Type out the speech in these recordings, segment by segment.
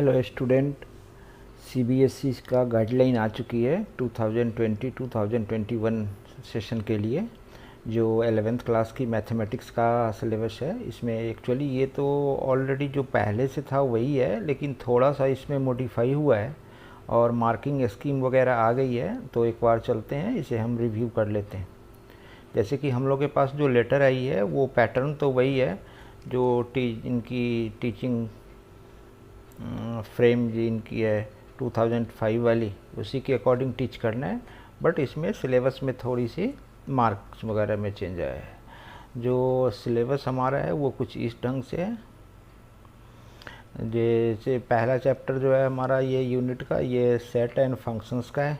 Hello student, CBSE का guideline आ चुकी है 2020-2021 सेशन के लिए। जो 11th क्लास की मैथमेटिक्स का सिलेबस है, इसमें एक्चुअली ये तो ऑलरेडी जो पहले से था वही है, लेकिन थोड़ा सा इसमें मॉडिफाई हुआ है और मार्किंग स्कीम वगैरह आ गई है। तो एक बार चलते हैं, इसे हम रिव्यू कर लेते हैं। जैसे कि हम लोग के पास जो लेटर आई है वो पैटर्न तो वही है जो इनकी टीचिंग फ्रेम जी इनकी है 2005 वाली, उसी के अकॉर्डिंग टीच करना है। बट इसमें सिलेबस में थोड़ी सी मार्क्स वगैरह में चेंज आया है। जो सिलेबस हमारा है वो कुछ इस ढंग से है। जैसे पहला चैप्टर जो है हमारा ये यूनिट का, ये सेट एंड फंक्शंस का है।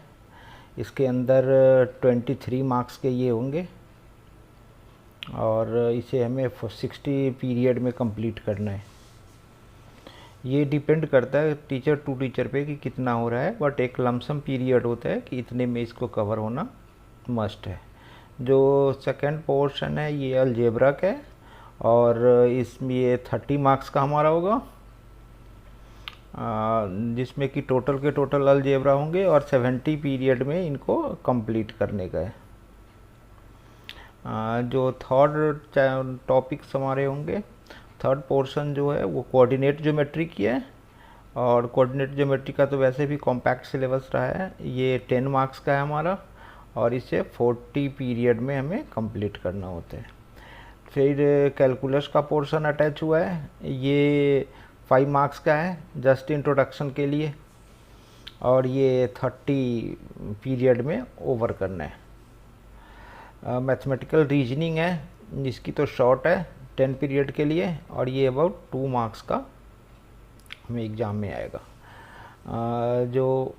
इसके अंदर 23 मार्क्स के ये होंगे और इसे हमें 60 पीरियड में कंप्लीट करना है। ये डिपेंड करता है टीचर टू टीचर पे कि कितना हो रहा है, बट एक लमसम पीरियड होता है कि इतने में इसको कवर होना मस्ट है। जो सेकंड पोर्शन है ये अलजेब्रा का है और इसमें ये 30 मार्क्स का हमारा होगा, जिसमें कि टोटल के टोटल अलजेब्रा होंगे और 70 पीरियड में इनको कंप्लीट करने का है। जो थर्ड टॉपिक्स हमारे होंगे, थर्ड पोर्शन जो है वो कोऑर्डिनेट ज्योमेट्री की है और कोऑर्डिनेट ज्योमेट्री का तो वैसे भी कॉम्पैक्ट सिलेबस रहा है। ये 10 मार्क्स का है हमारा और इसे 40 पीरियड में हमें कंप्लीट करना होता है। फिर कैलकुलस का पोर्शन अटैच हुआ है, ये 5 मार्क्स का है जस्ट इंट्रोडक्शन के लिए और ये 30 पीरियड में ओवर करना है। मैथमेटिकल रीजनिंग है, जिसकी तो शॉर्ट है 10 पीरियड के लिए और ये अबाउट 2 मार्क्स का हमें एग्ज़ाम में आएगा, जो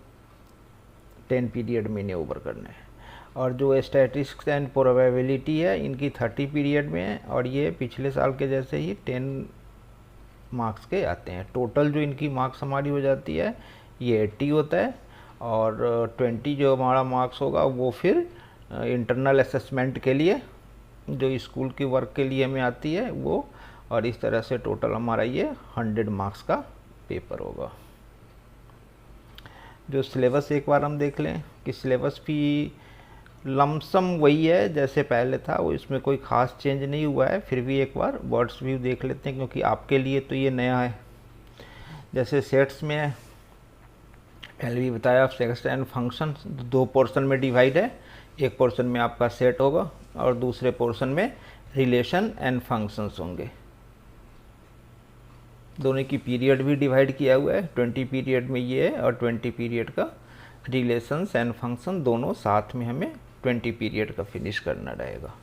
10 पीरियड में इन्हें ओवर करना है। और जो स्टैटिस्टिक्स एंड प्रोबेबिलिटी है, इनकी 30 पीरियड में है और ये पिछले साल के जैसे ही 10 मार्क्स के आते हैं। टोटल जो इनकी मार्क्स हमारी हो जाती है ये 80 होता है और 20 जो हमारा मार्क्स होगा वो फिर इंटरनल असेसमेंट के लिए, जो स्कूल की वर्क के लिए हमें आती है वो, और इस तरह से टोटल हमारा ये 100 मार्क्स का पेपर होगा। जो सिलेबस एक बार हम देख लें कि सिलेबस भी लमसम वही है जैसे पहले था, वो इसमें कोई ख़ास चेंज नहीं हुआ है। फिर भी एक बार वर्ड्स व्यू देख लेते हैं क्योंकि आपके लिए तो ये नया है। जैसे सेट्स में है, पहले भी बताया, सेट्स एंड फंक्शन 2 पोर्शन में डिवाइड है। एक पोर्शन में आपका सेट होगा और दूसरे पोर्शन में रिलेशन एंड फंक्शंस होंगे। दोनों की पीरियड भी डिवाइड किया हुआ है, 20 पीरियड में ये है और 20 पीरियड का रिलेशंस एंड फंक्शन, दोनों साथ में हमें 20 पीरियड का फिनिश करना रहेगा।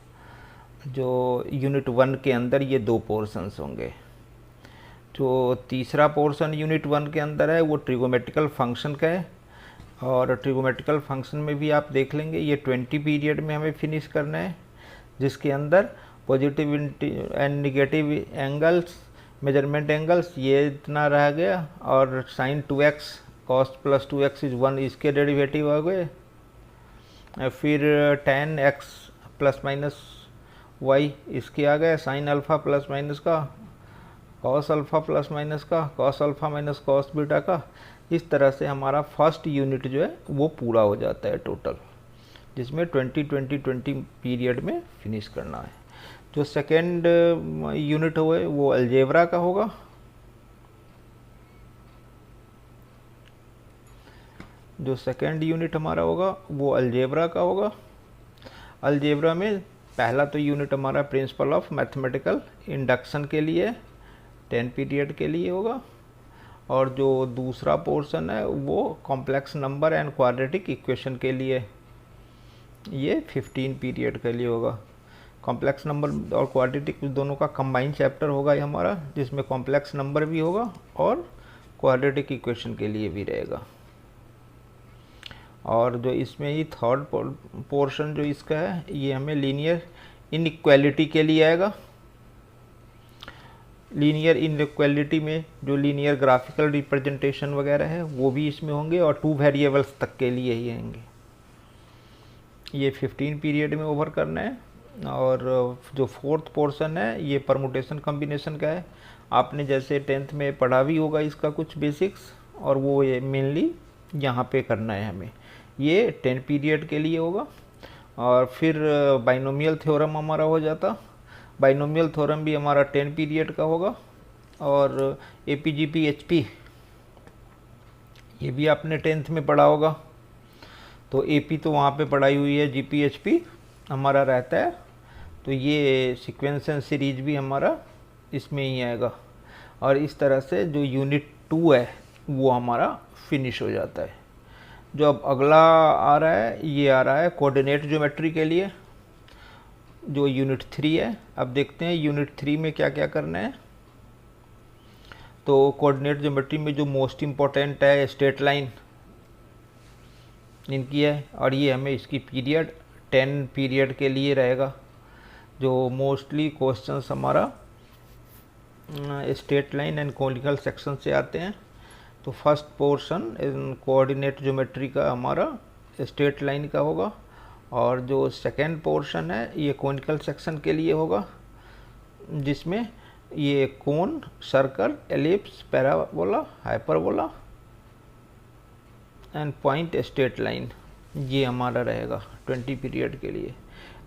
जो यूनिट 1 के अंदर ये 2 पोर्शंस होंगे। जो तीसरा पोर्शन यूनिट 1 के अंदर है वो ट्रिगोमेट्रिकल फंक्शन का है और ट्रिगोमेट्रिकल फंक्शन में भी आप देख लेंगे ये 20 पीरियड में हमें फिनिश करना है, जिसके अंदर positive and negative angles, measurement angles, ये इतना रह गया और sign 2x cos plus 2x is 1, इसके डेरिवेटिव हो गए। फिर tan x plus minus Y, इसके आ गए साइन अल्फ़ा प्लस माइनस का, कॉस अल्फ़ा प्लस माइनस का, cos alpha minus cos beta का। इस तरह से हमारा फर्स्ट यूनिट जो है वो पूरा हो जाता है टोटल, जिसमें 20 पीरियड में फिनिश करना है। जो सेकेंड यूनिट हुआ वो अलजेब्रा का होगा। जो सेकेंड यूनिट हमारा होगा वो अलजेब्रा का होगा। अलजेब्रा में पहला तो यूनिट हमारा प्रिंसिपल ऑफ मैथमेटिकल इंडक्शन के लिए 10 पीरियड के लिए होगा और जो दूसरा पोर्शन है वो complex number and quadratic equation के लिए, ये 15 पीरियड के लिए होगा। कॉम्प्लेक्स नंबर और क्वाड्रेटिक दोनों का कंबाइंड चैप्टर होगा ये हमारा, जिसमें कॉम्प्लेक्स नंबर भी होगा और क्वाड्रेटिक इक्वेशन के लिए भी रहेगा। और जो इसमें ही थर्ड पोर्शन जो इसका है ये हमें लीनियर इनइक्वालिटी के लिए आएगा। लीनियर इनइक्वालिटी में जो लीनियर ग्राफिकल रिप्रेजेंटेशन वगैरह है वो भी इसमें होंगे और 2 वेरिएबल्स तक के लिए ही आएंगे। ये 15 पीरियड में ओवर करना है। और जो फोर्थ पोर्शन है ये परमुटेशन कॉम्बिनेशन का है आपने जैसे 10th में पढ़ा भी होगा इसका कुछ बेसिक्स, और वो ये मेनली यहाँ पे करना है हमें। ये 10 पीरियड के लिए होगा। और फिर बाइनोमियल थ्योरम हमारा हो जाता। बाइनोमियल थ्योरम भी हमारा 10 पीरियड का होगा। और एपीजीपी एचपी ये भी आपने 10th में पढ़ा होगा। तो एपी तो वहाँ पे पढ़ाई हुई है, जीपी एचपी हमारा रहता है। तो ये सीक्वेंस एंड सीरीज भी हमारा इसमें ही आएगा। और इस तरह से जो यूनिट 2 है वो हमारा फिनिश हो जाता है। जो अब अगला आ रहा है, ये आ रहा है कोऑर्डिनेट ज्योमेट्री के लिए, जो यूनिट 3 है। अब देखते हैं यूनिट 3 में क्या क्या करना है। तो कोऑर्डिनेट ज्योमेट्री में जो मोस्ट इम्पोर्टेंट है स्ट्रेट लाइन इनकी है, और ये हमें इसकी पीरियड 10 पीरियड के लिए रहेगा। जो मोस्टली क्वेश्चंस हमारा straight line and conical section से आते हैं। तो फर्स्ट पोर्शन इन कोऑर्डिनेट ज्योमेट्री का हमारा स्ट्रेट लाइन का होगा, और जो सेकेंड पोर्शन है ये कॉनिकल सेक्शन के लिए होगा, जिसमें ये cone, circle, ellipse, parabola, hyperbola and point straight line ये हमारा रहेगा 20 पीरियड के लिए।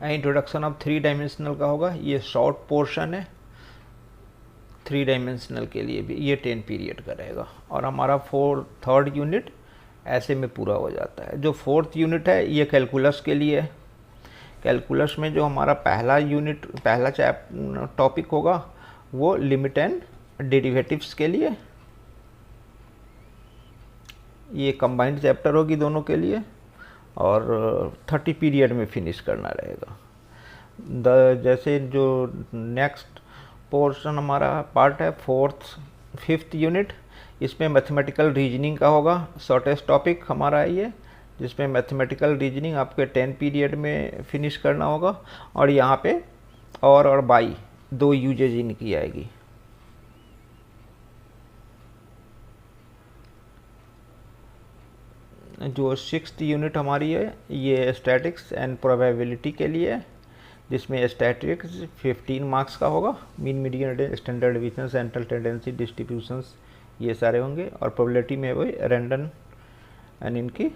इंट्रोडक्शन ऑफ 3 डायमेंशनल का होगा, ये शॉर्ट पोर्शन है। 3 डायमेंशनल के लिए भी ये 10 पीरियड का रहेगा। और हमारा थर्ड यूनिट ऐसे में पूरा हो जाता है। जो 4th यूनिट है ये कैलकुलस के लिए है। कैलकुलस में जो हमारा पहला टॉपिक होगा वो लिमिट एंड डेरिवेटिव्स के लिए। ये कंबाइंड चैप्टर होगी दोनों के लिए, और 30 पीरियड में फिनिश करना रहेगा। जैसे जो नेक्स्ट पोर्शन हमारा पार्ट है 5th यूनिट, इसमें मैथमेटिकल रीजनिंग का होगा। शॉर्टेस्ट टॉपिक हमारा है ये, जिसमें मैथमेटिकल रीजनिंग आपके 10 पीरियड में फिनिश करना होगा। और यहाँ पे और बाई 2 यूजेज इनकी आएगी। जो 6th यूनिट हमारी है ये स्टैटिक्स एंड प्रोबेबिलिटी के लिए है, जिसमें स्टैटिक्स 15 मार्क्स का होगा। Mean, median, standard division, central tendency, distributions ये सारे होंगे। और प्रोबेबिलिटी में वही रैंडम एंड इनकी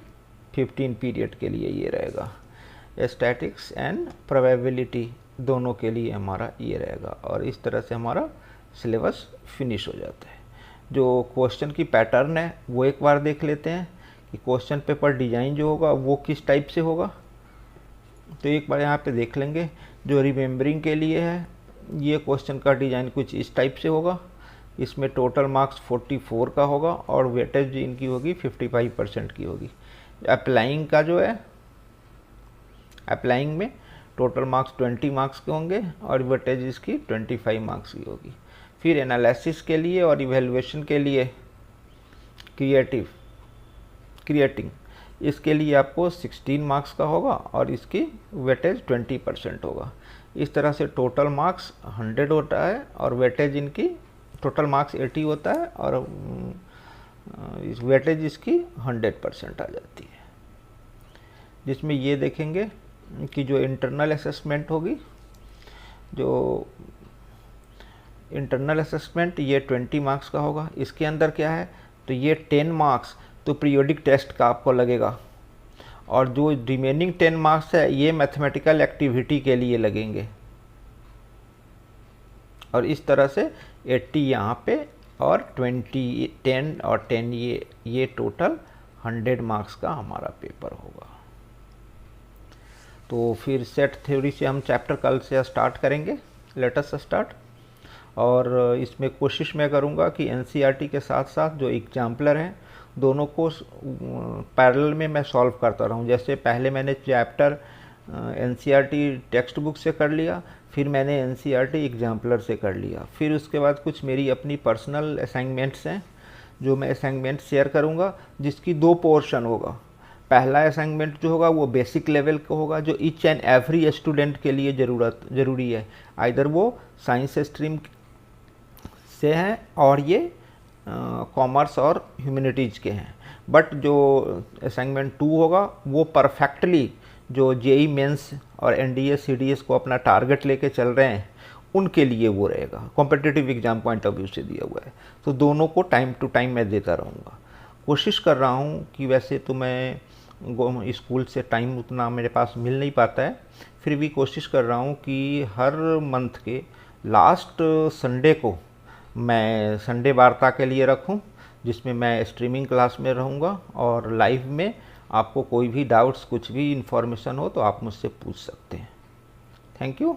15 पीरियड के लिए ये रहेगा। स्टैटिक्स एंड प्रोबेबिलिटी दोनों के लिए हमारा ये रहेगा। और इस तरह से हमारा सिलेबस फिनिश हो जाता है। जो क्वेश्चन की पैटर्न है वो एक बार देख लेते हैं कि क्वेश्चन पेपर डिज़ाइन जो होगा वो किस टाइप से होगा। तो एक बार यहाँ पे देख लेंगे। जो रिमेम्बरिंग के लिए है ये क्वेश्चन का डिज़ाइन कुछ इस टाइप से होगा। इसमें टोटल मार्क्स 44 का होगा और वेटेज इनकी होगी 55% की होगी। अप्लाइंग का जो है, अप्लाइंग में टोटल मार्क्स 20 मार्क्स के होंगे और वेटेज इसकी 25 मार्क्स की होगी। फिर एनालिसिस के लिए और इवैल्यूएशन के लिए क्रिएटिंग इसके लिए आपको 16 मार्क्स का होगा और इसकी वेटेज 20% होगा। इस तरह से टोटल मार्क्स 100 होता है और वेटेज इनकी, टोटल मार्क्स 80 होता है और इस वेटेज इसकी 100% आ जाती है। जिसमें ये देखेंगे कि जो इंटरनल असेसमेंट होगी, जो इंटरनल असेसमेंट ये 20 मार्क्स का होगा। इसके अंदर क्या है, तो ये 10 मार्क्स तो पीरियोडिक टेस्ट का आपको लगेगा और जो रिमेनिंग 10 मार्क्स है ये मैथमेटिकल एक्टिविटी के लिए लगेंगे। और इस तरह से 80 यहाँ पे और 20, 10 और 10 ये टोटल 100 मार्क्स का हमारा पेपर होगा। तो फिर सेट थ्योरी से हम चैप्टर कल से स्टार्ट करेंगे, लेट अस स्टार्ट। और इसमें कोशिश मैं करूँगा कि एनसीईआरटी के साथ साथ जो एग्जाम्पलर हैं दोनों को पैरेलल में मैं सॉल्व करता रहूँ। जैसे पहले मैंने चैप्टर एनसीईआरटी टेक्स्ट बुक से कर लिया, फिर मैंने एनसीईआरटी एग्जाम्पलर से कर लिया, फिर उसके बाद कुछ मेरी अपनी पर्सनल असाइनमेंट्स हैं जो मैं असाइनमेंट शेयर करूँगा, जिसकी 2 पोर्शन होगा। पहला असाइनमेंट जो होगा वो बेसिक लेवल का होगा, जो ईच एंड एवरी स्टूडेंट के लिए ज़रूरी है, आइदर वो साइंस स्ट्रीम से हैं और ये कॉमर्स और ह्यूमैनिटीज़ के हैं। बट जो असाइनमेंट 2 होगा वो परफेक्टली जो जेई मेंस और एनडीए सीडीएस को अपना टारगेट लेके चल रहे हैं उनके लिए वो रहेगा, competitive exam point of view से दिया हुआ है। तो दोनों को टाइम टू टाइम मैं देता रहूँगा। कोशिश कर रहा हूँ कि वैसे तो मैं स्कूल से टाइम उतना मेरे पास मिल नहीं पाता है, फिर भी कोशिश कर रहा हूँ कि हर मंथ के लास्ट संडे को मैं संडे वार्ता के लिए रखूँ, जिसमें मैं स्ट्रीमिंग क्लास में रहूँगा और लाइव में आपको कोई भी डाउट्स, कुछ भी इन्फॉर्मेशन हो तो आप मुझसे पूछ सकते हैं। Thank you.